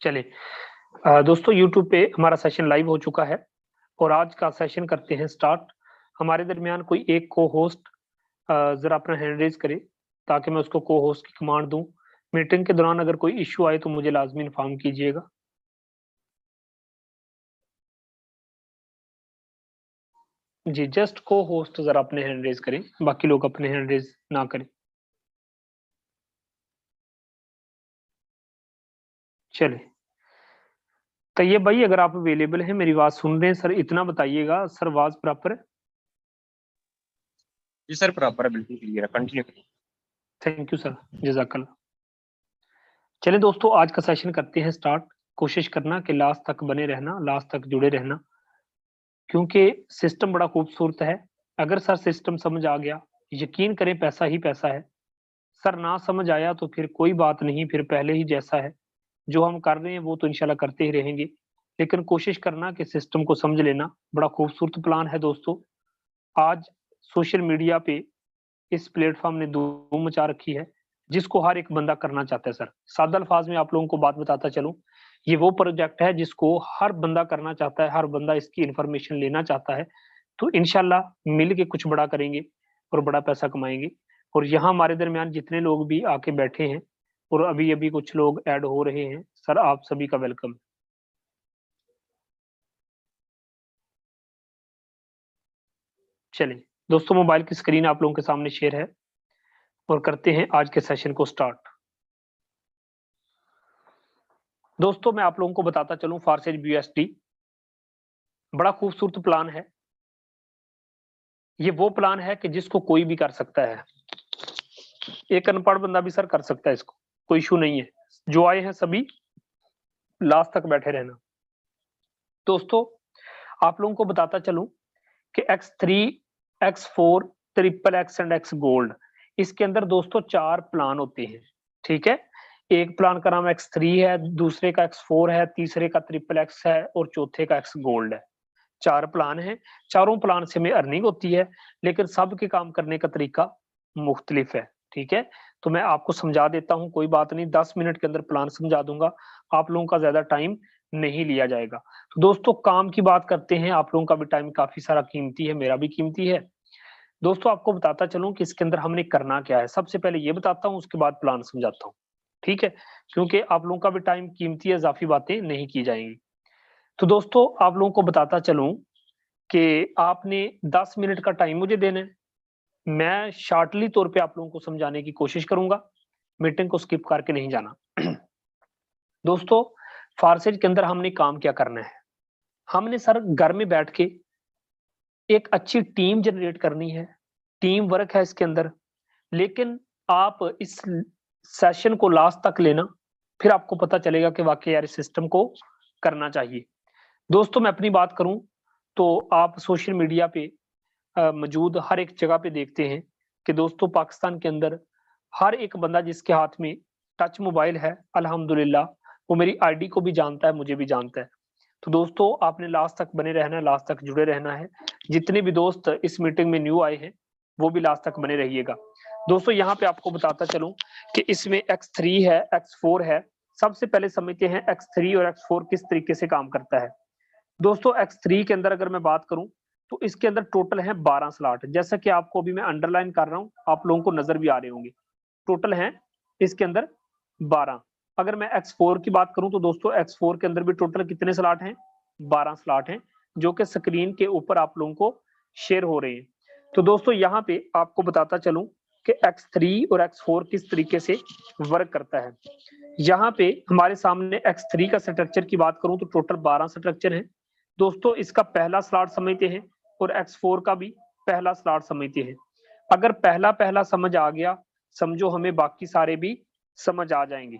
चलिए दोस्तों यूट्यूब पे हमारा सेशन लाइव हो चुका है और आज का सेशन करते हैं स्टार्ट। हमारे दरमियान कोई एक को होस्ट ज़रा अपना हैंड रेज़ करे ताकि मैं उसको को होस्ट की कमांड दूँ। मीटिंग के दौरान अगर कोई इश्यू आए तो मुझे लाज़मी इन्फॉर्म कीजिएगा। जी, जस्ट को होस्ट ज़रा अपने हैंड रेज़ करें, बाकी लोग अपने हैंड रेज़ ना करें। चलिए, तैयब भाई अगर आप अवेलेबल हैं, मेरी आवाज़ सुन रहे हैं सर, इतना बताइएगा सर आवाज़ प्रॉपर है? जी सर, प्रॉपर है, बिल्कुल क्लियर है, कंटिन्यू करिए। थैंक यू सर, जज़ाकल्लाह। चलिए दोस्तों आज का सेशन करते हैं स्टार्ट। कोशिश करना कि लास्ट तक बने रहना, लास्ट तक जुड़े रहना, क्योंकि सिस्टम बड़ा खूबसूरत है। अगर सर सिस्टम समझ आ गया, यकीन करें पैसा ही पैसा है। सर ना समझ आया तो फिर कोई बात नहीं, फिर पहले ही जैसा है। जो हम कर रहे हैं वो तो इंशाल्लाह करते ही रहेंगे, लेकिन कोशिश करना कि सिस्टम को समझ लेना। बड़ा खूबसूरत प्लान है दोस्तों। आज सोशल मीडिया पे इस प्लेटफ़ॉर्म ने धूम मचा रखी है, जिसको हर एक बंदा करना चाहता है सर। सादा अल्फ़ाज़ में आप लोगों को बात बताता चलूँ, ये वो प्रोजेक्ट है जिसको हर बंदा करना चाहता है, हर बंदा इसकी इन्फॉर्मेशन लेना चाहता है। तो इंशाल्लाह मिल के कुछ बड़ा करेंगे और बड़ा पैसा कमाएँगे। और यहाँ हमारे दरमियान जितने लोग भी आके बैठे हैं और अभी-अभी कुछ लोग ऐड हो रहे हैं, सर आप सभी का वेलकम। चलिए, दोस्तों मोबाइल की स्क्रीन आप लोगों के सामने शेयर है और करते हैं आज के सेशन को स्टार्ट। दोस्तों मैं आप लोगों को बताता चलूँ फारसेज बीएसटी बड़ा खूबसूरत प्लान है। ये वो प्लान है कि जिसको कोई भी कर सकता है। एक अनपढ़ बंदा भी सर कर सकता है इसको, कोई इश्यू नहीं है। जो आए हैं सभी लास्ट तक बैठे रहना। दोस्तों आप लोगों को बताता चलूँ कि X3, X4, triple x and x gold इसके अंदर दोस्तों 4 प्लान होते हैं, ठीक है? एक प्लान का नाम X3 है, दूसरे का X4 है, तीसरे का ट्रिपल एक्स है और चौथे का एक्स गोल्ड है। 4 प्लान हैं, चारों प्लान से हमें अर्निंग होती है, लेकिन सबके काम करने का तरीका मुख्तलिफ है, ठीक है? तो मैं आपको समझा देता हूँ, कोई बात नहीं, 10 मिनट के अंदर प्लान समझा दूँगा, आप लोगों का ज़्यादा टाइम नहीं लिया जाएगा। तो दोस्तों काम की बात करते हैं, आप लोगों का भी टाइम काफ़ी सारा कीमती है, मेरा भी कीमती है। दोस्तों आपको बताता चलूँ कि इसके अंदर हमने करना क्या है। सबसे पहले ये बताता हूँ, उसके बाद प्लान समझाता हूँ, ठीक है? क्योंकि आप लोगों का भी टाइम कीमती है, इज़ाफ़ी बातें नहीं की जाएँगी। तो दोस्तों आप लोगों को बताता चलूँ कि आपने 10 मिनट का टाइम मुझे देना है। मैं शॉर्टली तौर पे आप लोगों को समझाने की कोशिश करूँगा, मीटिंग को स्किप करके नहीं जाना। दोस्तों, फारसेज के अंदर हमने काम क्या करना है? हमने सर घर में बैठ के एक अच्छी टीम जनरेट करनी है, टीम वर्क है इसके अंदर, लेकिन आप इस सेशन को लास्ट तक लेना, फिर आपको पता चलेगा कि वाक़ई यार इस सिस्टम को करना चाहिए। दोस्तों मैं अपनी बात करूँ, तो आप सोशल मीडिया पे मौजूद हर एक जगह पे देखते हैं कि दोस्तों पाकिस्तान के अंदर हर एक बंदा जिसके हाथ में टच मोबाइल है, अल्हम्दुलिल्लाह वो मेरी आईडी को भी जानता है, मुझे भी जानता है। तो दोस्तों आपने लास्ट तक बने रहना है, लास्ट तक जुड़े रहना है। जितने भी दोस्त इस मीटिंग में न्यू आए हैं, वो भी लास्ट तक बने रहिएगा। दोस्तों यहाँ पे आपको बताता चलूँ कि इसमें X3 है, X4 है। सबसे पहले समझते हैं X3 और X4 किस तरीके से काम करता है। दोस्तों X3 के अंदर अगर मैं बात करूँ, तो इसके अंदर टोटल है 12 स्लॉट। जैसा कि आपको अभी मैं अंडरलाइन कर रहा हूँ, आप लोगों को नज़र भी आ रहे होंगे। टोटल हैं इसके अंदर 12। अगर मैं X4 की बात करूँ तो दोस्तों X4 के अंदर भी टोटल कितने स्लॉट हैं? 12 स्लॉट हैं, जो कि स्क्रीन के ऊपर आप लोगों को शेयर हो रहे हैं। तो दोस्तों यहाँ पे आपको बताता चलूँ कि X3 और X4 किस तरीके से वर्क करता है। यहाँ पे हमारे सामने X3 का स्ट्रक्चर की बात करूँ तो टोटल 12 स्ट्रक्चर हैं। दोस्तों इसका पहला स्लॉट समझते हैं और X4 का भी पहला स्लॉट समझते हैं। अगर पहला-पहला समझ आ गया, समझो हमें बाकी सारे भी समझ आ जाएँगे।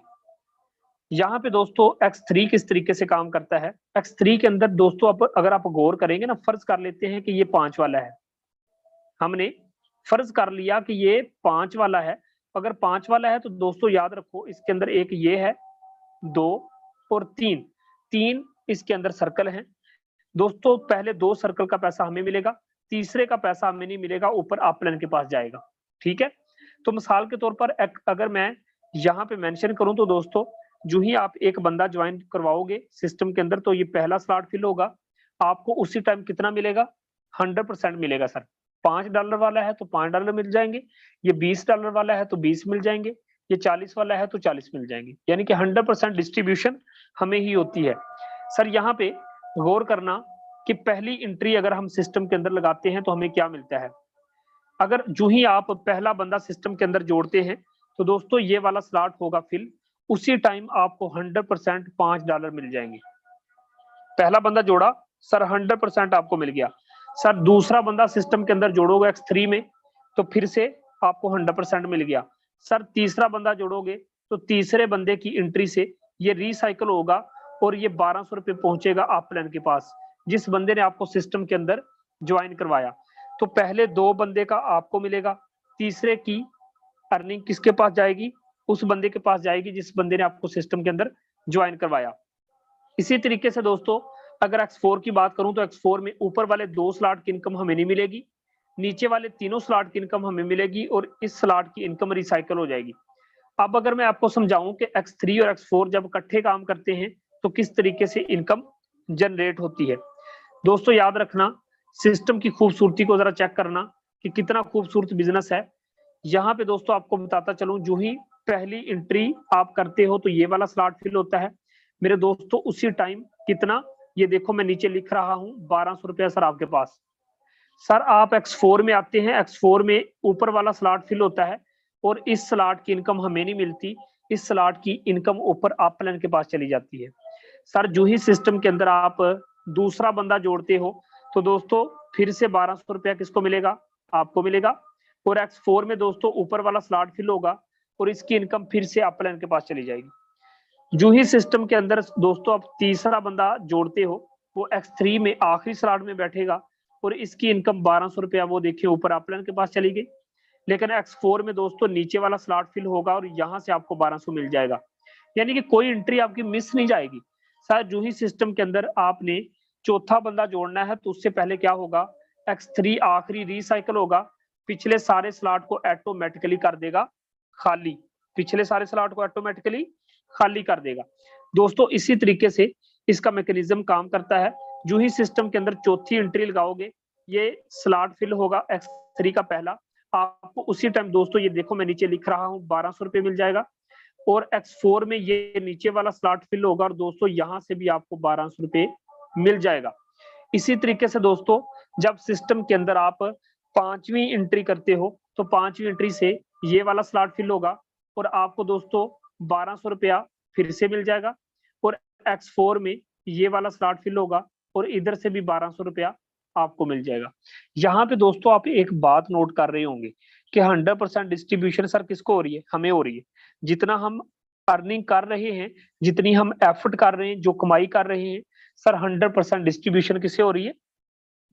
यहाँ पे दोस्तों X3 किस तरीके से काम करता है, X3 के अंदर दोस्तों अगर आप गौर करेंगे ना, फ़र्ज़ कर लेते हैं कि ये 5 वाला है। हमने फ़र्ज़ कर लिया कि ये 5 वाला है, अगर 5 वाला है तो दोस्तों याद रखो इसके अंदर एक ये है, 2 और 3, 3 इसके अंदर सर्कल हैं। दोस्तों पहले 2 सर्कल का पैसा हमें मिलेगा, तीसरे का पैसा हमें नहीं मिलेगा, ऊपर अपलाइन के पास जाएगा, ठीक है? तो मिसाल के तौर पर अगर मैं यहाँ पे मेंशन करूँ तो दोस्तों जो ही आप एक बंदा ज्वाइन करवाओगे सिस्टम के अंदर, तो ये पहला स्लॉट फिल होगा, आपको उसी टाइम कितना मिलेगा, 100% मिलेगा सर। $5 वाला है तो $5 मिल जाएंगे, ये $20 वाला है तो 20 मिल जाएंगे, ये 40 वाला है तो 40 मिल जाएंगे, यानी कि 100% डिस्ट्रीब्यूशन हमें ही होती है। सर यहाँ पे गौर करना कि पहली एंट्री अगर हम सिस्टम के अंदर लगाते हैं तो हमें क्या मिलता है। अगर जो ही आप पहला बंदा सिस्टम के अंदर जोड़ते हैं तो दोस्तों ये वाला स्लॉट होगा फिल, उसी टाइम आपको 100% $5 मिल जाएंगे। पहला बंदा जोड़ा सर, 100% आपको मिल गया। सर दूसरा बंदा सिस्टम के अंदर जोड़ोगे X3 में तो फिर से आपको 100% मिल गया। सर तीसरा बंदा जोड़ोगे तो तीसरे बंदे की एंट्री से ये रिसाइकल होगा और ये 1200 रुपये पहुंचेगा आप प्लान के पास, जिस बंदे ने आपको सिस्टम के अंदर ज्वाइन करवाया। तो पहले 2 बंदे का आपको मिलेगा, तीसरे की अर्निंग किसके पास जाएगी, उस बंदे के पास जाएगी जिस बंदे ने आपको सिस्टम के अंदर ज्वाइन करवाया। इसी तरीके से दोस्तों अगर X4 की बात करूं तो X4 में ऊपर वाले 2 स्लॉट की इनकम हमें नहीं मिलेगी, नीचे वाले तीनों स्लॉट की इनकम हमें मिलेगी और इस स्लॉट की इनकम रिसाइकल हो जाएगी। अब अगर मैं आपको समझाऊं कि X3 और X4 जब इकट्ठे काम करते हैं तो किस तरीके से इनकम जनरेट होती है। दोस्तों याद रखना, सिस्टम की खूबसूरती को जरा चेक करना कि कितना खूबसूरत बिजनेस है। यहाँ पे दोस्तों आपको बताता चलूं, जो ही पहली एंट्री आप करते हो तो ये वाला स्लॉट फिल होता है मेरे दोस्तों, उसी टाइम कितना, ये देखो मैं नीचे लिख रहा हूं 1200 रुपया सर आपके पास। सर आप X4 में आते हैं, X4 में ऊपर वाला स्लॉट फिल होता है और इस स्लॉट की इनकम हमें नहीं मिलती, इस स्लॉट की इनकम ऊपर आप प्लान के पास चली जाती है। सर जो ही सिस्टम के अंदर आप दूसरा बंदा जोड़ते हो तो दोस्तों फिर से 1200 रुपया किसको मिलेगा, आपको मिलेगा। और X4 में दोस्तों ऊपर वाला स्लॉट फिल होगा और इसकी इनकम फिर से आप प्लान के पास चली जाएगी। जो ही सिस्टम के अंदर दोस्तों आप तीसरा बंदा जोड़ते हो वो X3 में आखिरी स्लॉट में बैठेगा और इसकी इनकम 1200 रुपया वो देखिए ऊपर आप प्लान के पास चली गई। लेकिन X4 में दोस्तों नीचे वाला स्लॉट फिल होगा और यहाँ से आपको 1200 मिल जाएगा, यानी कि कोई एंट्री आपकी मिस नहीं जाएगी। सर जो ही सिस्टम के अंदर आपने चौथा बंदा जोड़ना है तो उससे पहले क्या होगा, X3 आखिरी रिसाइकल होगा, पिछले सारे स्लॉट को ऑटोमेटिकली कर देगा खाली, पिछले सारे स्लॉट को ऑटोमेटिकली खाली कर देगा। दोस्तों इसी तरीके से इसका मैकेनिज्म काम करता है। जो ही सिस्टम के अंदर चौथी एंट्री लगाओगे ये स्लॉट फिल होगा X3 का पहला, आपको उसी टाइम दोस्तों ये देखो मैं नीचे लिख रहा हूँ 1200 रुपये मिल जाएगा। और X4 में ये नीचे वाला स्लॉट फिल होगा और दोस्तों यहाँ से भी आपको 1200 रुपये मिल जाएगा। इसी तरीके से दोस्तों जब सिस्टम के अंदर आप 5वीं एंट्री करते हो तो 5वीं एंट्री से ये वाला स्लॉट फिल होगा और आपको दोस्तों 1200 रुपया फिर से मिल जाएगा। और X4 में ये वाला स्लॉट फिल होगा और इधर से भी 1200 रुपया आपको मिल जाएगा। यहाँ पे दोस्तों आप एक बात नोट कर रहे होंगे कि 100% डिस्ट्रीब्यूशन सर किसको हो रही है, हमें हो रही है। जितना हम अर्निंग कर रहे हैं, जितनी हम एफर्ट कर रहे हैं, जो कमाई कर रहे हैं, सर 100% डिस्ट्रीब्यूशन किसे हो रही है,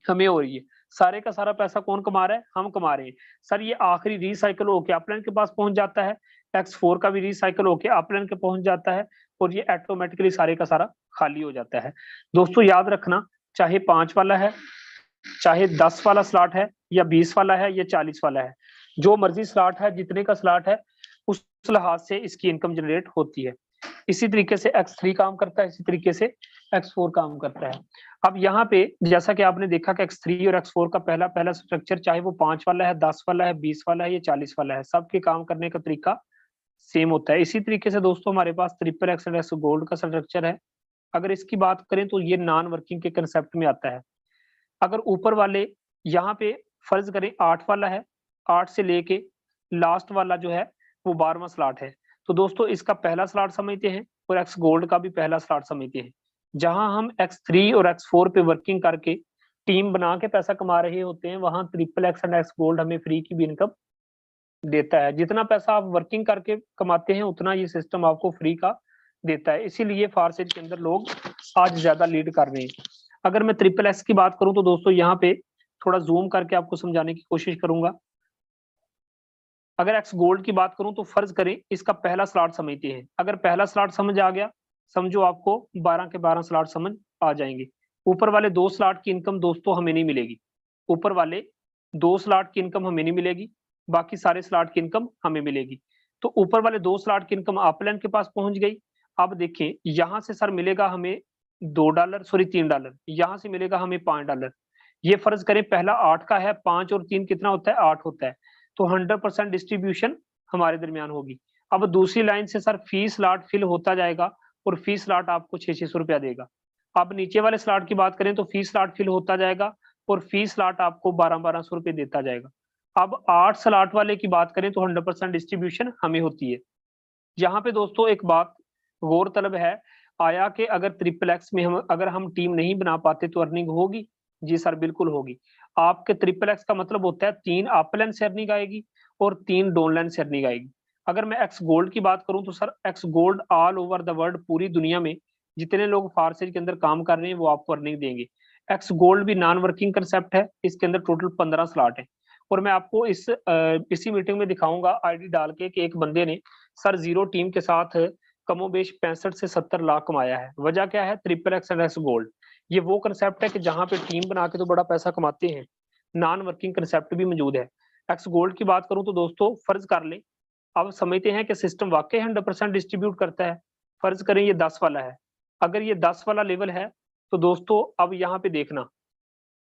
हमें हो रही है। सारे का सारा पैसा कौन कमा रहा है, हम कमा रहे हैं। सर ये आखिरी रिसाइकल होके अपलाइन के पास पहुंच जाता है, X4 का भी रिसाइकल होके अपलाइन के पहुंच जाता है और ये ऑटोमेटिकली सारे का सारा खाली हो जाता है। दोस्तों याद रखना, चाहे 5 वाला है, चाहे 10 वाला स्लॉट है या 20 वाला है या 40 वाला है, जो मर्जी स्लॉट है, जितने का स्लॉट है उस लिहाज से इसकी इनकम जनरेट होती है। इसी तरीके से X3 काम करता है, इसी तरीके से X4 काम करता है। अब यहाँ पे जैसा कि आपने देखा कि X3 और X4 का पहला पहला स्ट्रक्चर, चाहे वो 5 वाला है, 10 वाला है, 20 वाला है या 40 वाला है, सबके काम करने का तरीका सेम होता है। इसी तरीके से दोस्तों हमारे पास XXX एंड X गोल्ड का स्ट्रक्चर है। अगर इसकी बात करें तो ये नॉन वर्किंग के कंसेप्ट में आता है। अगर ऊपर वाले यहाँ पे फर्ज करें 8 वाला है, 8 से लेके लास्ट वाला जो है वो 12वां स्लॉट है, तो दोस्तों इसका पहला स्लॉट समझते हैं और X गोल्ड का भी पहला स्लॉट समझते हैं। जहां हम X3 और X4 पे वर्किंग करके टीम बना के पैसा कमा रहे होते हैं, वहां XXX एंड X गोल्ड हमें फ्री की भी इनकम देता है। जितना पैसा आप वर्किंग करके कमाते हैं उतना ये सिस्टम आपको फ्री का देता है। इसीलिए फारसेज के अंदर लोग आज ज्यादा लीड कर रहे हैं। अगर मैं XXX की बात करूं तो दोस्तों यहाँ पे थोड़ा जूम करके आपको समझाने की कोशिश करूंगा। अगर X गोल्ड की बात करूं तो फर्ज करें इसका पहला स्लॉट समझते हैं। अगर पहला स्लॉट समझ आ गया, समझो आपको 12 के 12 स्लॉट समझ आ जाएंगे। ऊपर वाले 2 स्लॉट की इनकम दोस्तों हमें नहीं मिलेगी, ऊपर वाले 2 स्लॉट की इनकम हमें नहीं मिलेगी, बाकी सारे स्लॉट की इनकम हमें मिलेगी। तो ऊपर वाले 2 स्लॉट की इनकम अपलाइन के पास पहुंच गई अब देखिए यहाँ से सर मिलेगा हमें $2 सॉरी $3, यहाँ से मिलेगा हमें $5। ये फर्ज करें पहला 8 का है, 5 और 3 कितना होता है, 8 होता है, तो 100% डिस्ट्रीब्यूशन हमारे दरमियान होगी। अब दूसरी लाइन से सर फी स्लॉट फिल होता जाएगा और फी स्लॉट आपको 600 रुपया देगा। अब नीचे वाले स्लॉट की बात करें तो फी स्लॉट फिल होता जाएगा और फी स्लॉट आपको 1200 रुपये देता जाएगा। अब 8 स्लॉट वाले की बात करें तो 100% डिस्ट्रीब्यूशन हमें होती है। यहाँ पे दोस्तों एक बात गौरतलब है, आया कि अगर ट्रिपल एक्स में अगर हम टीम नहीं बना पाते तो अर्निंग होगी? जी सर बिल्कुल होगी। आपके ट्रिपल एक्स का मतलब होता है 3 अप लाइन से अर्निंग आएगी और 3 डाउन लाइन से अर्निंग आएगी। अगर मैं एक्स गोल्ड की बात करूं तो sir x gold all over the world, पूरी दुनिया में जितने लोग फारसेज के अंदर काम कर रहे हैं वो आपको अर्निंग देंगे। एक्स गोल्ड भी नॉन वर्किंग कंसेप्ट है, इसके अंदर टोटल 15 स्लॉट है और मैं आपको इसी मीटिंग में दिखाऊंगा आईडी डाल के कि एक बंदे ने सर जीरो टीम के साथ कमोबेश 65 से 70 लाख कमाया है। वजह क्या है? Triple x and x gold. ये वो कंसेप्ट है कि जहां पे टीम बना के तो बड़ा पैसा कमाते हैं, नॉन वर्किंग कंसेप्ट भी मौजूद है। एक्स गोल्ड की बात करूं तो दोस्तों फर्ज कर लें, अब समझते हैं कि सिस्टम वाकई 100% डिस्ट्रीब्यूट करता है। फर्ज करें ये 10 वाला है, अगर ये 10 वाला लेवल है तो दोस्तों अब यहाँ पे देखना,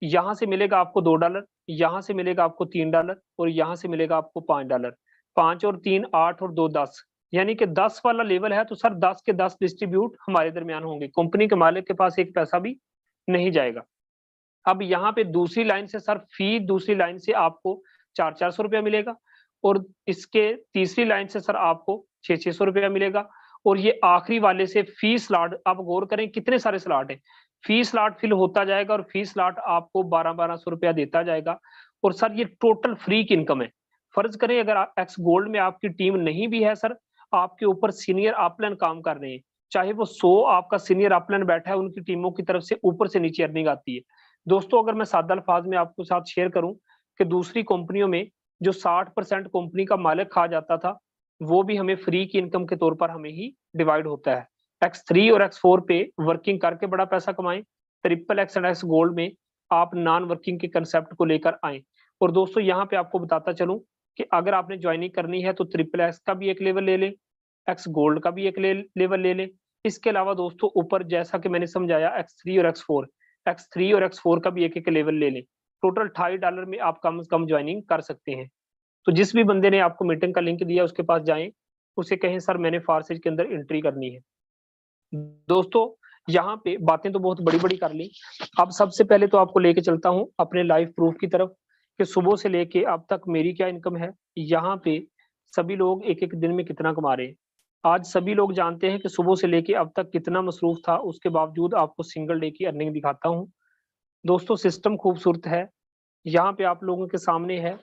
यहाँ से मिलेगा आपको $2, यहाँ से मिलेगा आपको $3 और यहाँ से मिलेगा आपको $5। 5 और 3 8 और 2 10, यानी कि 10 वाला लेवल है तो सर 10 के 10 डिस्ट्रीब्यूट हमारे दरमियान होंगे, कंपनी के मालिक के पास एक पैसा भी नहीं जाएगा। अब यहाँ पे दूसरी लाइन से सर फी, दूसरी लाइन से आपको 400 रुपया मिलेगा और इसके तीसरी लाइन से सर आपको 600 रुपया मिलेगा और ये आखिरी वाले से फी स्लॉट, आप गौर करें कितने सारे स्लॉट है, फी स्लॉट फिल होता जाएगा और फी स्लॉट आपको 1200 रुपया देता जाएगा और सर ये टोटल फ्री की इनकम है। फर्ज करें अगर एक्स गोल्ड में आपकी टीम नहीं भी है सर, आपके ऊपर सीनियर अपलाइन काम कर रहे हैं, चाहे वो 100 आपका सीनियर अपलाइन बैठा है, उनकी टीमों की तरफ से ऊपर से नीचे अर्निंग आती है। दोस्तों अगर मैं सादा अल्फाज में आपको साथ शेयर करूं कि दूसरी कंपनियों में जो 60% कंपनी का मालिक खा जाता था, वो भी हमें फ्री की इनकम के तौर पर हमें ही डिवाइड होता है। X3 और X4 पे वर्किंग करके बड़ा पैसा कमाएं, triple x and x gold में आप नॉन वर्किंग के कंसेप्ट को लेकर आए। और दोस्तों यहाँ पे आपको बताता चलूं कि अगर आपने ज्वाइनिंग करनी है तो ट्रिपल एक्स का भी एक लेवल ले लें, एक्स गोल्ड का भी एक लेवल ले लें। इसके अलावा दोस्तों ऊपर जैसा कि मैंने समझाया X3 और X4 और X4 का भी एक लेवल ले लें। टोटल $2.5 में आप कम से कम ज्वाइनिंग कर सकते हैं। तो जिस भी बंदे ने आपको मीटिंग का लिंक दिया उसके पास जाएं, उसे कहें सर मैंने फारसेज के अंदर एंट्री करनी है। दोस्तों यहाँ पे बातें तो बहुत बड़ी बड़ी कर ली, अब सबसे पहले तो आपको लेके चलता हूँ अपने लाइव प्रूफ की तरफ कि सुबह से लेके अब तक मेरी क्या इनकम है। यहाँ पे सभी लोग एक एक दिन में कितना कमा रहे हैं। आज सभी लोग जानते हैं कि सुबह से लेके अब तक कितना मसरूफ था, उसके बावजूद आपको सिंगल डे की अर्निंग दिखाता हूँ। दोस्तों सिस्टम खूबसूरत है, यहाँ पे आप लोगों के सामने है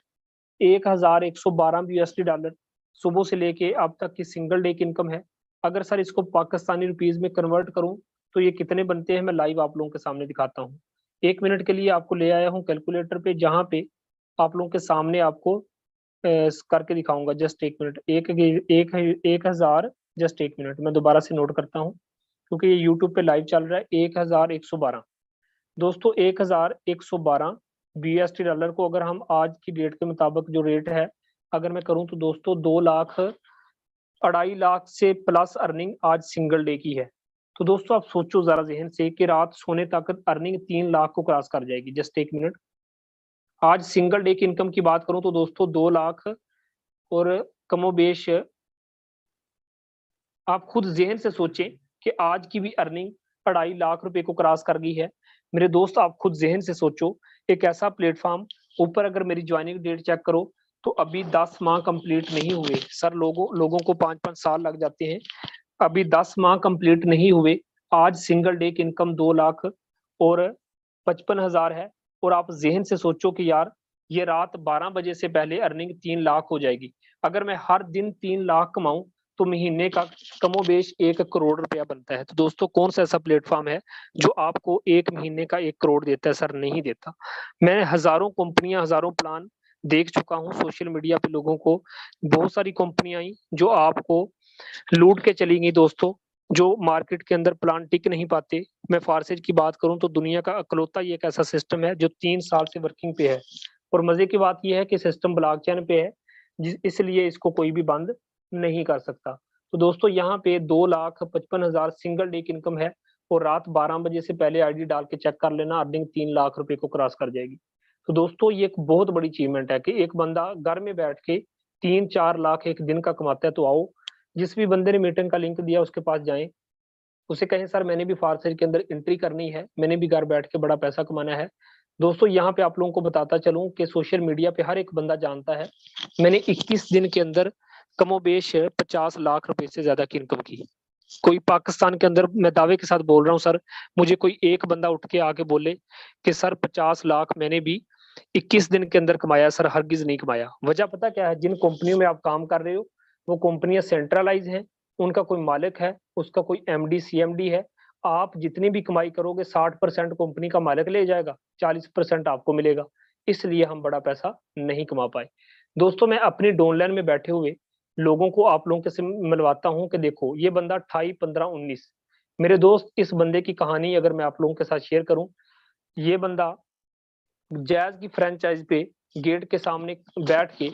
1112 USD सुबह से लेके अब तक की सिंगल डे की इनकम है। अगर सर इसको पाकिस्तानी रुपीज में कन्वर्ट करूं तो ये कितने बनते हैं, मैं लाइव आप लोगों के सामने दिखाता हूं। 1 मिनट के लिए आपको ले आया हूं कैलकुलेटर पे, जहां पे आप लोगों के सामने आपको करके दिखाऊंगा। जस्ट 1 मिनट, एक हजार, जस्ट 1 मिनट मैं दोबारा से नोट करता हूँ क्योंकि ये यूट्यूब पे लाइव चल रहा है। 1112 दोस्तों, 1112 $BSD को अगर हम आज की डेट के मुताबिक जो रेट है अगर मैं करूं तो दोस्तों 2,00,000 से प्लस अर्निंग आज सिंगल डे की है। तो दोस्तों आप सोचो जरा जहन से कि रात सोने तक अर्निंग 3 लाख को क्रॉस कर जाएगी। जस्ट 1 मिनट, आज सिंगल डे की इनकम की बात करूं तो दोस्तों 2 लाख और कमोबेश आप खुद जहन से सोचें कि आज की भी अर्निंग 2.5 लाख रुपए को क्रॉस कर गई है। मेरे दोस्त आप खुद जहन से सोचो, एक ऐसा प्लेटफॉर्म, ऊपर अगर मेरी ज्वाइनिंग डेट चेक करो तो अभी 10 माह कंप्लीट नहीं हुए सर, लोगों को 5-5 साल लग जाते हैं, अभी 10 माह कंप्लीट नहीं हुए, आज सिंगल डे की इनकम 2 लाख और 55,000 है। और आप जहन से सोचो कि यार ये रात 12 बजे से पहले अर्निंग 3 लाख हो जाएगी। अगर मैं हर दिन 3 लाख कमाऊं तो महीने का कमोबेश 1 करोड़ रुपया बनता है। तो दोस्तों कौन सा ऐसा प्लेटफॉर्म है जो आपको एक महीने का 1 करोड़ देता है? सर नहीं देता। मैं हजारों कंपनियां, हजारों प्लान देख चुका हूं सोशल मीडिया पे, लोगों को बहुत सारी कंपनियां आई जो आपको लूट के चली गई दोस्तों, जो मार्केट के अंदर प्लान टिक नहीं पाते। मैं फारसेज की बात करूं तो दुनिया का अकलौता ये एक ऐसा सिस्टम है जो 3 साल से वर्किंग पे है और मजे की बात यह है कि सिस्टम ब्लॉकचेन पे है, इसलिए इसको कोई भी बंद नहीं कर सकता। तो दोस्तों यहाँ पे 2,55,000 सिंगल डे की इनकम है, और रात 12 बजे से पहले आईडी डाल के चेक कर लेना, अर्निंग 3 लाख रुपए को क्रॉस कर जाएगी। तो दोस्तों ये एक बहुत बड़ी अचीवमेंट है कि एक बंदा घर में बैठ के 3-4 लाख एक दिन का कमाता है। तो आओ, जिस भी बंदे ने मीटिंग का लिंक दिया उसके पास जाएं, उसे कहें सर मैंने भी फार्सेज के अंदर एंट्री करनी है, मैंने भी घर बैठ के बड़ा पैसा कमाना है। दोस्तों यहाँ पे आप लोगों को बताता चलूं कि सोशल मीडिया पे हर एक बंदा जानता है, मैंने 21 दिन के अंदर कमोबेश 50 लाख रुपए से ज्यादा की इनकम की। कोई पाकिस्तान के अंदर, मैं दावे के साथ बोल रहा हूँ सर, मुझे कोई एक बंदा उठ के आके बोले कि सर 50 लाख मैंने भी 21 दिन के अंदर कमाया, सर हरगिज नहीं कमाया। वजह पता क्या है? जिन कंपनियों में आप काम कर रहे हो वो कंपनियां सेंट्रलाइज हैं, उनका कोई मालिक है, उसका कोई एमडी सीएमडी है। आप जितनी भी कमाई करोगे 60% कंपनी का मालिक ले जाएगा, 40% आपको मिलेगा। इसलिए हम बड़ा पैसा नहीं कमा पाए। दोस्तों मैं अपनी डाउनलाइन में बैठे हुए लोगों को आप लोगों के से मिलवाता हूं कि देखो ये बंदा 28, 15, 19, मेरे दोस्त इस बंदे की कहानी अगर मैं आप लोगों के साथ शेयर करूं, ये बंदा जैज की फ्रेंचाइज पे गेट के सामने बैठ के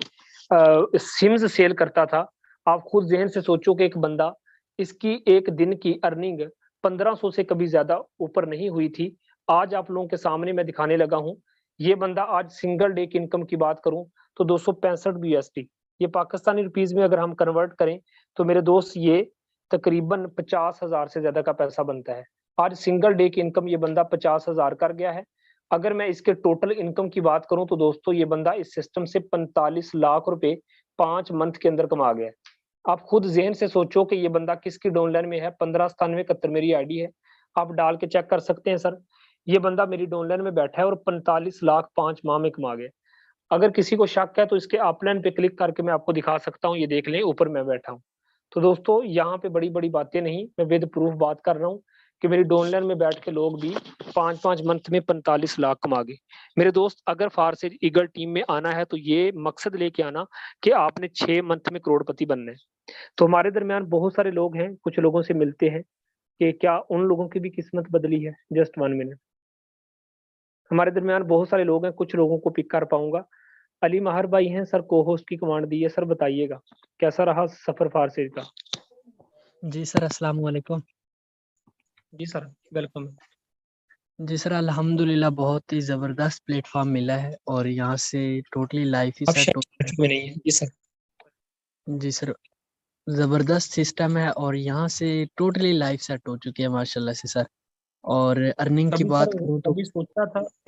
सिम्स सेल करता था। आप खुद जहन से सोचो कि एक बंदा, इसकी एक दिन की अर्निंग 1500 से कभी ज्यादा ऊपर नहीं हुई थी। आज आप लोगों के सामने मैं दिखाने लगा हूं, ये बंदा आज सिंगल डे की इनकम की बात करूं तो 265 यूएसडी, ये पाकिस्तानी रुपीज में अगर हम कन्वर्ट करें तो मेरे दोस्त ये तकरीबन 50,000 से ज्यादा का पैसा बनता है। आज सिंगल डे की इनकम ये बंदा 50,000 कर गया है। अगर मैं इसके टोटल इनकम की बात करूं तो दोस्तों ये बंदा इस सिस्टम से 45 लाख रुपए 5 मंथ के अंदर कमा गया है। आप खुद जहन से सोचो कि ये बंदा किसकी डाउनलाइन में है। 159771 मेरी आईडी है, आप डाल के चेक कर सकते हैं सर। ये बंदा मेरी डाउनलाइन में बैठा है और 45 लाख 5 माह में कमा गया। अगर किसी को शक है तो इसके अपलाइन पे क्लिक करके मैं आपको दिखा सकता हूँ, ये देख लें ऊपर मैं बैठा हूँ। तो दोस्तों यहाँ पे बड़ी बड़ी बातें नहीं, मैं विद प्रूफ बात कर रहा हूँ कि मेरी डाउनलाइन में बैठ के लोग भी 5-5 मंथ में 45 लाख कमा गए। मेरे दोस्त अगर फारसेज ईगल टीम में आना है तो ये मकसद लेके आना कि आपने 6 मंथ में करोड़पति बनना है। तो हमारे दरमियान बहुत सारे लोग हैं, कुछ लोगों से मिलते हैं कि क्या उन लोगों की भी किस्मत बदली है। जस्ट 1 मिनट, हमारे दरमियान बहुत सारे लोग हैं, कुछ लोगों को पिक कर पाऊंगा। अली महर भाई हैं सर, को होस्ट की कमांड दी है। सर बताइएगा कैसा रहा सफर फारसेज का। जी सर, अस्सलाम वालेकुम। जी सर, वेलकम। जी सर, अल्हम्दुलिल्लाह बहुत ही ज़बरदस्त प्लेटफॉर्म मिला है और यहाँ से टोटली लाइफ ही अब सेट हो। में नहीं है। जी सर। जी सर, ज़बरदस्त सिस्टम है और यहाँ से टोटली लाइफ सेट हो चुकी है माशाल्लाह से सर। और अर्निंग की कभी बात सर, करूँ तो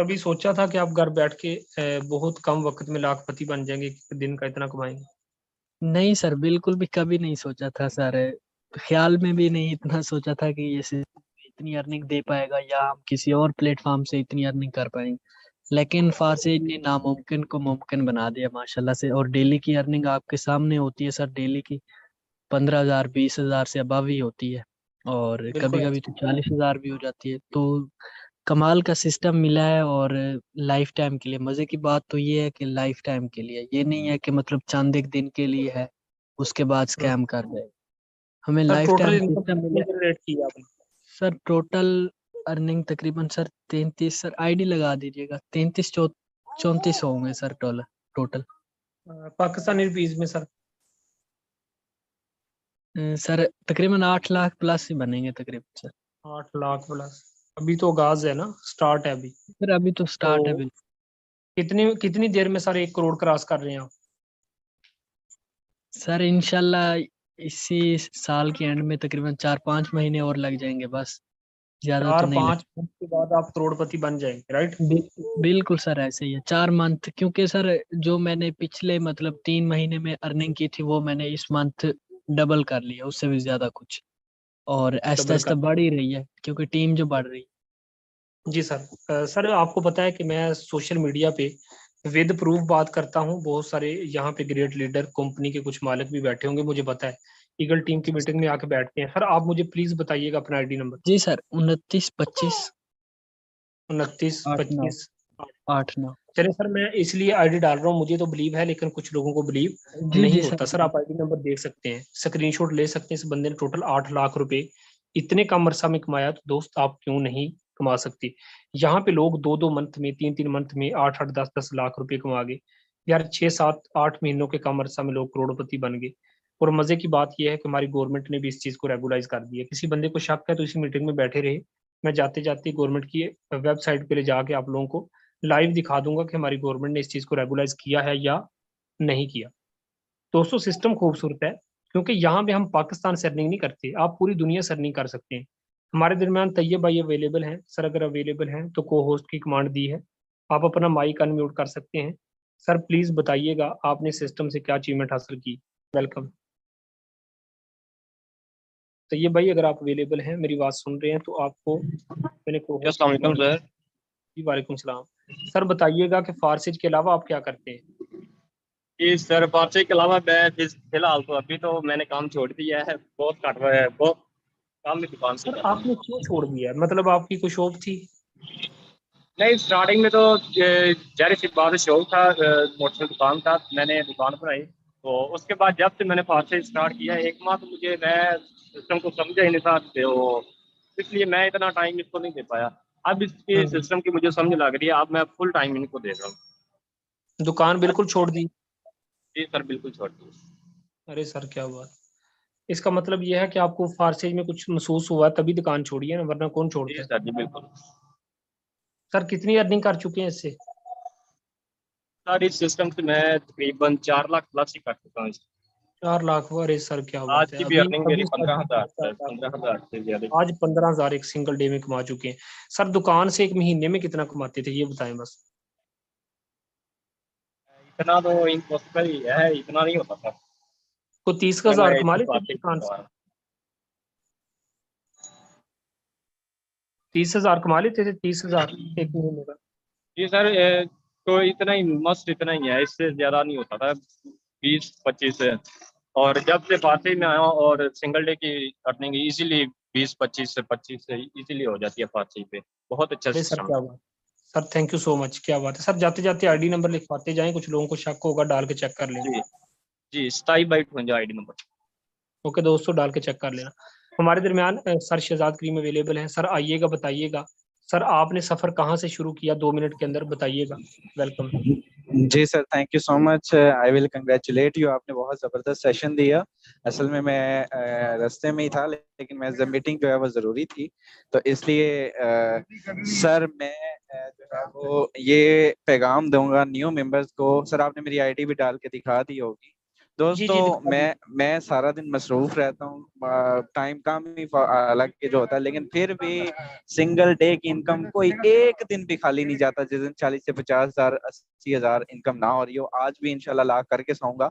कभी सोचा था कि आप घर बैठ के बहुत कम वक्त में लाखपति बन जाएंगे, कि दिन का इतना कमाएंगे? नहीं सर, बिल्कुल भी कभी नहीं सोचा था सर। ख्याल में भी नहीं इतना सोचा था कि ये सिस्टम इतनी अर्निंग दे पाएगा या हम किसी और प्लेटफॉर्म से इतनी अर्निंग कर पाएंगे। लेकिन फारसेज ने नामुमकिन को मुमकिन बना दिया माशाल्लाह से। और डेली की अर्निंग आपके सामने होती है सर। डेली की 15,000 20,000 से अबव ही होती है और कभी बिल्कुल कभी तो 40,000 भी हो जाती है। तो कमाल का सिस्टम मिला है और लाइफ टाइम के लिए। मजे की बात तो ये है कि लाइफ टाइम के लिए, ये नहीं है कि मतलब चंद एक दिन के लिए है उसके बाद स्कैम कर जाए। हमें sir life total time income system कितनी मिला है। जनरेट की आपने? सर टोटल अर्निंग तकरीबन सर 33, सर आईडी लगा दीजिएगा, 33 34 होंगे सर टोटल। पाकिस्तानी रुपीज में सर? सर तकरीबन 8 लाख प्लस ही बनेंगे तकरीबन सर। 8 लाख प्लस। अभी तो आगाज है ना, स्टार्ट है अभी। सर अभी तो तो स्टार्ट है बिल्कुल। कितनी कितनी देर में सर 1 करोड़ क्रॉस कर रहे हैं आप? सर इंशाल्लाह इसी साल के एंड में तकरीबन 4-5 महीने और लग जाएंगे बस, ज्यादा तो चार नहीं पांच मंथ के बाद आप करोड़पति बन जाएंगे, राइट? बिल्कुल सर ऐसे ही है। 4 मंथ, क्योंकि सर जो मैंने पिछले मतलब 3 महीने में अर्निंग की थी वो मैंने इस मंथ डबल कर लिया, उससे भी ज्यादा कुछ। और आहिस्ता डबल आहिस्ता कर। बढ़ ही रही है क्योंकि टीम जो बढ़ रही है। जी सर। सर आपको पता है कि मैं सोशल मीडिया पे विद प्रूफ बात करता हूँ। बहुत सारे यहाँ पे ग्रेट लीडर, कंपनी के कुछ मालिक भी बैठे होंगे, मुझे पता है। ईगल टीम की मीटिंग में आके बैठते हैं। सर आप मुझे प्लीज बताइएगा अपना आईडी नंबर। जी सर, 29 25 29 8 9 25। 8 9। चलिए सर, मैं इसलिए आईडी डाल रहा हूँ, मुझे तो बिलीव है लेकिन कुछ लोगों को बिलीव जी नहीं जी होता। सर। सर आप आईडी नंबर देख सकते हैं, स्क्रीनशॉट ले सकते हैं। इस बंदे ने टोटल 8 लाख रुपए इतने कम अरसा में कमाया, तो दोस्त आप क्यों नहीं कमा सकते? यहाँ पे लोग 2-2 मंथ में, 3-3 मंथ में 8-8 10-10 लाख रुपए कमा गए। यार 6-7-8 महीनों के कम अरसा में लोग करोड़पति बन गए। और मजे की बात यह है कि हमारी गवर्नमेंट ने भी इस चीज को रेगुलाइज कर दिया। किसी बंदे को शक है तो इसी मीटिंग में बैठे रहे, मैं जाते जाते गवर्नमेंट की वेबसाइट पे ले जाके आप लोगों को लाइव दिखा दूंगा कि हमारी गवर्नमेंट ने इस चीज को रेगुलाइज किया है या नहीं किया। दोस्तों सिस्टम खूबसूरत है, क्योंकि यहाँ पे हम पाकिस्तान से अर्निंग नहीं करते, आप पूरी दुनिया से अर्निंग कर सकते हैं। हमारे दरमियान तैयब भाई अवेलेबल हैं। सर अगर अवेलेबल हैं तो को होस्ट की कमांड दी है, आप अपना माइक अनम्यूट कर सकते हैं। सर प्लीज बताइएगा आपने सिस्टम से क्या अचीवमेंट हासिल की। वेलकम। तैयब भाई अगर आप अवेलेबल हैं, मेरी बात सुन रहे हैं, तो आपको मैंने को होस्ट अस्सलाम वालेकुम सर। जी वालेकुम सलाम। सर बताइएगा कि फारसिज के अलावा आप क्या करते हैं। जी सर, फारसी के अलावा मैं फिलहाल तो अभी तो मैंने काम छोड़ दिया है, बहुत कट रहा है, बहुत काम की दुकान से सर कर रहा हूँ। आपने क्यों छोड़ दिया है? मतलब आपकी कोई शॉप थी? नहीं, स्टार्टिंग में तो जाहिर सी बात है, शौक था, मोटरसाइकिल दुकान था, मैंने दुकान बनाई। तो उसके बाद जब से मैंने फारसी स्टार्ट किया, एक माह तो मुझे मैं सिस्टम को समझा ही नहीं था, तो इसलिए मैं इतना टाइम इसको नहीं दे पाया। अब इसकी सिस्टम की मुझे समझ लग रही है, अब मैं फुल टाइम इनको दे रहा हूँ। दुकान बिल्कुल छोड़ दी? जी सर, बिल्कुल छोड़ दी। अरे सर क्या बात। इसका मतलब यह है कि आपको फारसी में कुछ महसूस हुआ तभी दुकान छोड़ी है ना, वरना कौन जी छोड़ता है। सर जी, बिल्कुल। सर कितनी अर्निंग कर चुके हैं इससे? सर इस सिस्टम से मैं तकरीबन 4 लाख प्लस ही कर चुका हूँ। 4 लाख? अरे सर क्या आज बात है। की भी अभी अर्निंग मेरी अभी start किया 15,000 4 है, लाख। 15,000 से ज्यादा। आज 15,000 एक सिंगल डे में कमा चुके हैं। सर दुकान से एक महीने में कितना कमाते थे ये बताएं बस। इतना तो इम्पॉसिबल ही है, इतना नहीं होता था। तो 30,000 मैं कमा इतनी लेते थे बात नहीं दुकान करता से? हूँ। 30,000 कमा लेते थे? 30,000 एक महीने का? जी सर, तो इतना ही मस्त, इतना ही है, इससे ज्यादा नहीं होता था, 20-25 से। और जब से फारसी में आया हूँ, और सिंगल डे की अर्निंग इजीली 20-25 से इजीली हो जाती है फारसी पे। बहुत अच्छा अरे सर सिस्टम क्या है। बात। Sir thank you so much, क्या बात है। सर जाते जाते आईडी नंबर लिखवाते जाएं, कुछ लोगों को शक होगा, डाल के चेक कर लें। जी जी, 27/52 आईडी नंबर। ओके दोस्तों, डाल के चेक कर लेना। हमारे दरमियान सर शहजाद करीम अवेलेबल हैं। सर आइएगा, बताइएगा सर आपने सफर कहाँ से शुरू किया, 2 मिनट के अंदर बताइएगा। वेलकम। जी sir, thank you so much. I will congratulate you, आपने बहुत ज़बरदस्त सेशन दिया। असल में मैं रास्ते में ही था, लेकिन मैं जब मीटिंग जो है वो ज़रूरी थी, तो इसलिए सर मैं जो है वो ये पैगाम दूंगा न्यू मेंबर्स को। सर आपने मेरी आईडी भी डाल के दिखा दी होगी। जी जी दोस्तों दिखा दी। मैं सारा दिन मसरूफ रहता हूँ, टाइम कम ही अलग के जो होता है, लेकिन फिर भी सिंगल डे की इनकम कोई एक दिन भी खाली नहीं जाता जिस दिन 40 से 50,000 80,000 इनकम ना हो रही हो। आज भी इंशाल्लाह ला करके सोऊंगा।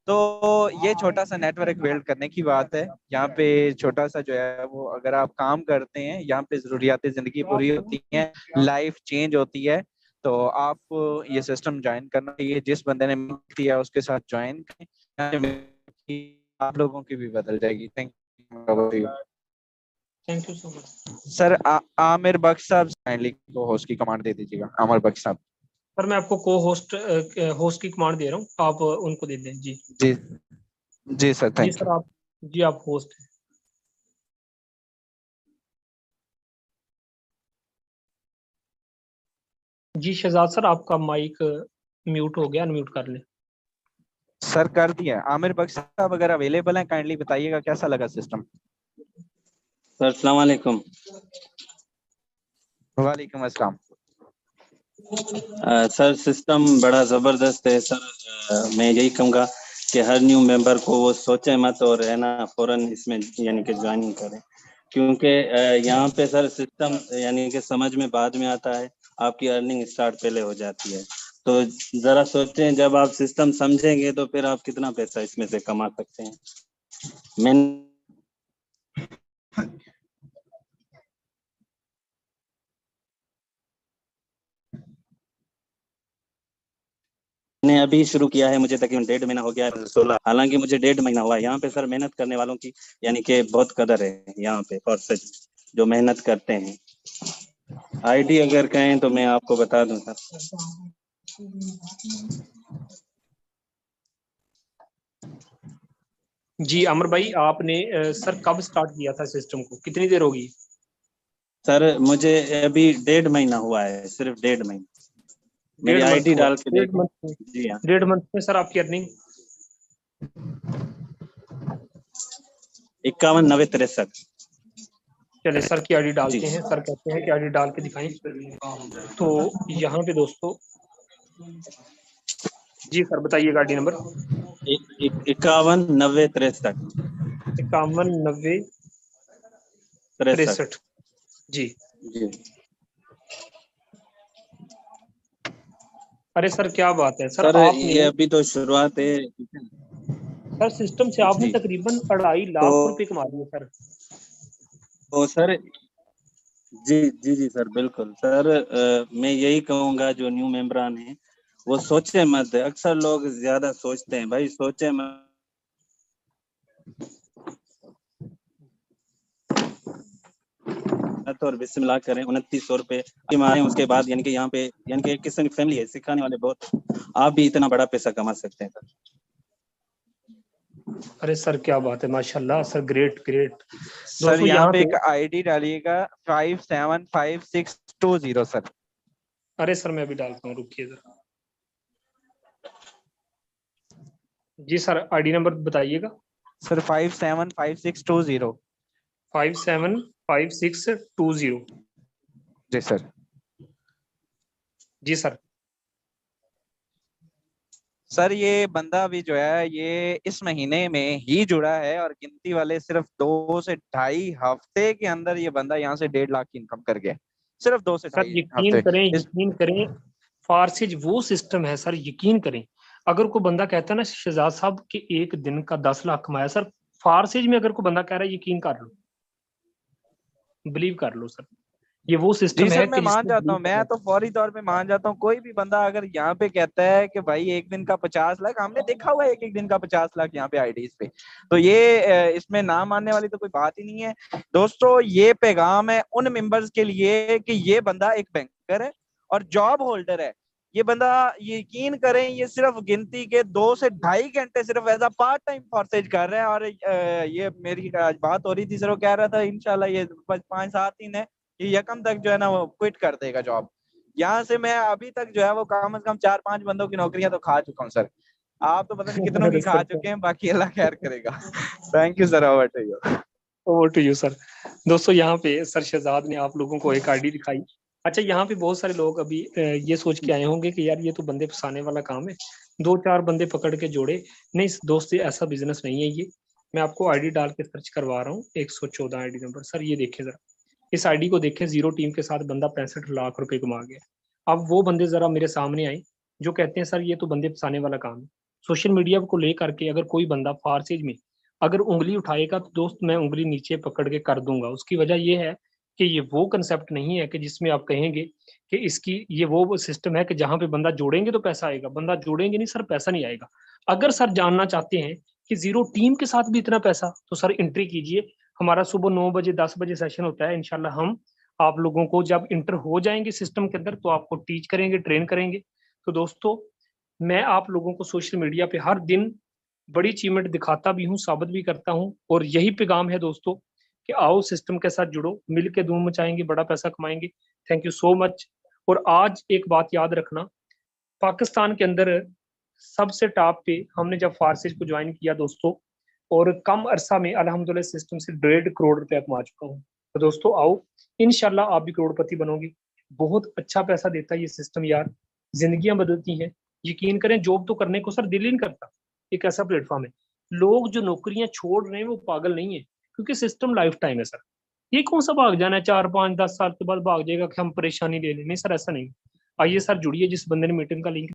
तो ये छोटा सा नेटवर्क बिल्ड करने की बात है। यहाँ पे छोटा सा जो है वो, अगर आप काम करते हैं, यहाँ पे जरूरियात जिंदगी पूरी होती हैं, लाइफ चेंज होती है। तो आप ये सिस्टम ज्वाइन करना चाहिए, जिस बंदे ने किया उसके साथ ज्वाइन करें, आप लोगों की भी बदल जाएगी। Thank you. Thank you so much. Sir Amir Bakhsh साहब काइंडली को होस्ट की कमांड दे दीजिएगा। आमिर बख्श साहब। सर मैं आपको को होस्ट होस्ट की कमांड दे रहा हूँ, आप उनको दे दें। जी जी जी सर, जी थैंक सर यू। आप, जी आप होस्ट हैं। जी शहजाद सर आपका माइक म्यूट हो गया, अनम्यूट कर लें। सर कर दिया। आमिर बख्श साहब अगर अवेलेबल हैं, काइंडली बताइएगा कैसा लगा सिस्टम। सर अस्सलाम वालेकुम। वालेकुम अस्सलाम। सर सिस्टम बड़ा ज़बरदस्त है सर। मैं यही कहूँगा कि हर न्यू मेंबर को वो सोचे मत और है ना फौरन इसमें यानी कि ज्वाइनिंग करें, क्योंकि यहाँ पे सर सिस्टम यानी कि समझ में बाद में आता है, आपकी अर्निंग स्टार्ट पहले हो जाती है। तो ज़रा सोचें, जब आप सिस्टम समझेंगे तो फिर आप कितना पैसा इसमें से कमा सकते हैं। मैंने अभी शुरू किया है, मुझे तकरीबन 1.5 महीना हो गया है। 16, हालांकि मुझे 1.5 महीना हुआ है। यहाँ पे सर मेहनत करने वालों की यानी कि बहुत कदर है यहाँ पे, और सच जो मेहनत करते हैं। आईडी अगर कहें तो मैं आपको बता दूं सर। जी अमर भाई आपने सर कब स्टार्ट किया था सिस्टम को, कितनी देर होगी? सर मुझे अभी 1.5 महीना हुआ है, सिर्फ 1.5 महीना। मेरी 1.5 मंथ आईडी हुआ? डाल के 1.5 देखो। मंथ में? जी हाँ। 1.5 मंथ में सर आपकी अर्निंग 519063। चले सर की आईडी डालते जी। हैं। सर कहते हैं कि आईडी डाल के दिखाएं। तो यहाँ पे दोस्तों जी सर बताइए गाड़ी नंबर 519063। 519063 जी। जी अरे सर क्या बात है सर, सर, आपने ये अभी तो शुरुआत है। सर सिस्टम से आपने जी। तकरीबन 2.5 लाख रुपए कमा लिए सर। तो सर जी सर, बिल्कुल सर। मैं यही कहूंगा जो न्यू मेंबरान है वो सोचे मत। अक्सर लोग ज्यादा सोचते हैं, भाई सोचे मत और बिस्मिल्लाह करें। 2900 रुपए मारे, उसके बाद यानी कि यहाँ पे यानी कि एक किस्म की फैमिली है, सिखाने वाले बहुत। आप भी इतना बड़ा पैसा कमा सकते हैं सर। अरे सर क्या बात है, माशाल्लाह सर, ग्रेट ग्रेट। सर यहाँ पे एक आईडी डालिएगा 575620 सर। अरे सर मैं अभी डालता हूँ, रुकिए जरा। जी सर आईडी नंबर बताइएगा। सर 575620। 575620 जी सर। जी सर। सर ये बंदा भी जो है ये इस महीने में ही जुड़ा है और गिनती वाले सिर्फ 2 से 2.5 हफ्ते के अंदर ये बंदा यहाँ से 1.5 लाख की इनकम कर गया। सिर्फ 2 से सर 2.5 यकीन हफ्ते। करें, यकीन करें, फारसेज वो सिस्टम है सर, यकीन करें। अगर कोई बंदा कहता है ना शहजाद साहब कि एक दिन का 10 लाख कमाया, सर फारसेज में अगर कोई बंदा कह रहा है यकीन कर लो, बिलीव कर लो सर, ये वो सिस्टम जी है सर मैं कि मान जाता हूँ, मैं तो फौरी तौर पे मान जाता हूँ। कोई भी बंदा अगर यहाँ पे कहता है कि भाई एक दिन का 50 लाख, हमने देखा हुआ है एक दिन का 50 लाख यहाँ पे आईडीज पे, तो ये इसमें ना मानने वाली तो कोई बात ही नहीं है। दोस्तों ये पैगाम है उन मेंबर्स के लिए कि ये बंदा एक बैंकर है और जॉब होल्डर है। ये बंदा यकीन करें ये सिर्फ गिनती के 2 से 2.5 घंटे सिर्फ एज अ पार्ट टाइम फॉर्सेज कर रहे हैं। और ये मेरी आज बात हो रही थी सर, वो कह रहा था इंशाल्लाह ये 5-7 दिन है ये यकम तक जो है ना वो क्विट कर देगा जॉब। यहाँ से मैं अभी तक जो है वो कम से कम 4-5 बंदों की नौकरियां तो खा चुका हूँ सर। आप तो पता नहीं कितनों की खा चुके हैं, बाकी अल्लाह खैर करेगा। Thank you sir, over to you. Over to you sir. दोस्तों यहाँ पे सर शहजाद ने आप लोगों को एक आईडी दिखाई। अच्छा यहाँ पे बहुत सारे लोग अभी ये सोच के आए होंगे कि यार ये तो बंदे फंसाने वाला काम है, 2-4 बंदे पकड़ के जोड़े। नहीं दोस्त ऐसा बिजनेस नहीं है ये। मैं आपको आईडी डाल के सर्च करवा रहा हूँ, 114 आईडी नंबर। सर ये देखें जरा, इस आईडी को देखें, 0 टीम के साथ बंदा 65 लाख रुपए कमा गया। अब वो बंदे जरा मेरे सामने आए जो कहते हैं सर ये तो बंदे फंसाने वाला काम है। सोशल मीडिया को लेकर के अगर कोई बंदा फारसेज में अगर उंगली उठाएगा तो दोस्त मैं उंगली नीचे पकड़ के कर दूंगा। उसकी वजह ये है कि ये वो कंसेप्ट नहीं है कि जिसमें आप कहेंगे कि इसकी ये वो सिस्टम है कि जहां पे बंदा जोड़ेंगे तो पैसा आएगा। बंदा जोड़ेंगे नहीं सर, पैसा नहीं आएगा। अगर सर जानना चाहते हैं कि 0 टीम के साथ भी इतना पैसा, तो सर एंट्री कीजिए। हमारा सुबह 9 बजे 10 बजे सेशन होता है। इंशाल्लाह हम आप लोगों को जब इंटर हो जाएंगे सिस्टम के अंदर तो आपको टीच करेंगे, ट्रेन करेंगे। तो दोस्तों मैं आप लोगों को सोशल मीडिया पे हर दिन बड़ी अचीवमेंट दिखाता भी हूँ, साबित भी करता हूँ। और यही पैगाम है दोस्तों कि आओ सिस्टम के साथ जुड़ो, मिल के धूम मचाएंगे, बड़ा पैसा कमाएंगे। Thank you so much. और आज एक बात याद रखना, पाकिस्तान के अंदर सबसे टॉप पे हमने जब फारसेज को ज्वाइन किया दोस्तों, और कम अरसा में अल्हम्दुलिल्लाह सिस्टम से 1.5 करोड़ रुपया कमा चुका हूँ। तो दोस्तों आओ, इंशाल्लाह आप भी करोड़पति बनोगे। बहुत अच्छा पैसा देता है ये सिस्टम यार, जिंदगियां बदलती हैं। यकीन करें, जॉब तो करने को सर दिल ही नहीं करता। एक ऐसा प्लेटफॉर्म है, लोग जो नौकरियां छोड़ रहे हैं वो पागल नहीं है, क्योंकि सिस्टम लाइफ टाइम है सर। ये कौन सा भाग जाना है 4-5-10 साल के बाद भाग जाएगा कि हम परेशानी ले लें? नहीं सर, ऐसा नहीं। आइए सर जुड़िए, जिस बंदे ने मीटिंग का लिंक